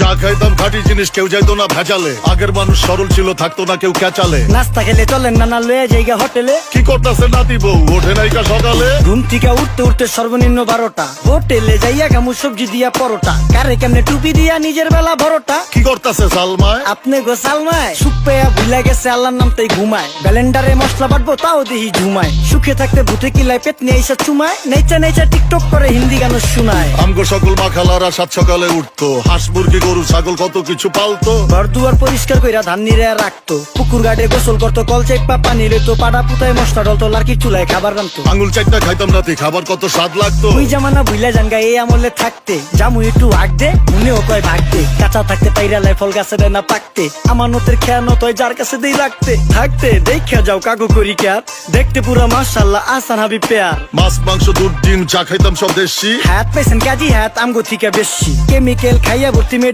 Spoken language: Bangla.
যা খাইতাম খাঁটি জিনিস, কেউ যাইতো না ভেজালে। আগের মানুষ সরল ছিল, থাকতো না কেউ ক্যাচালে। নাস্তা খেলে চলেন না লয়ে জায়গা হোটেলে। কি করতেছে নাতি বউ, ওঠে নাইকা সকালে। ঘুম থেকে উঠতে উঠতে সর্বনিম্ন 12টা। হোটেলে যাইয়া গামু সবজি দিয়া পরোটা। কারে কেমনে টুপি দিয়া নিজের বেলা বড়টা। কি করতেছে সালমায়, আপনি গো সালমায় সুখ পেয়া ভুলে গেছে আল্লাহর নাম তাই ঘুমায়। ব্যালেন্ডারে মশলা বাটবো তাও দেহি ঝুমায়। সুখে থাকতে ভূতে কিলায় পেট নিয়ে এসে চুমায়। নেচা নেচা টিকটক করে হিন্দি গান শুনায়। আমগো সকল মাখালারা সাত সকালে উঠতো, হাঁস মুরগি গরু ছাগল কত কিছু পালতো। ঘর দুয়ার পরিষ্কার কইরা ধান নিরে রাখতো। পুকুর ঘাটে গোসল করতো, কল চেপা পানি লইতো। পাড়া পুতায় মশলা ডলতো, লার্কি চুলায় খাবার রান্তো। আঙুল চারটা খাইতাম নাতি, খাবার কত স্বাদ লাগতো। ওই জামানা ভুইলা জানগা এই আমলে থাকতে। জামু একটু আগ দে, মনেও কয় ভাগ দে। কাঁচা থাকতে পাইরা লাই ফল গাছে দেয় না পাকতে। আমানতের খেয়ানত হয় যার কাছে দেই রাখতে। থাকতে দেখা যাও কাকু করি ক্যার। দেখতে পুরা মাশাআল্লাহ আসান হাবি পেয়ার। মাছ মাংস দুধ ডিম যা খাইতাম সব দেশি। হাত পেছেন কাজী হাত আমগো থিকা বেশি। কেমিক্যাল খাইয়া ভর্তি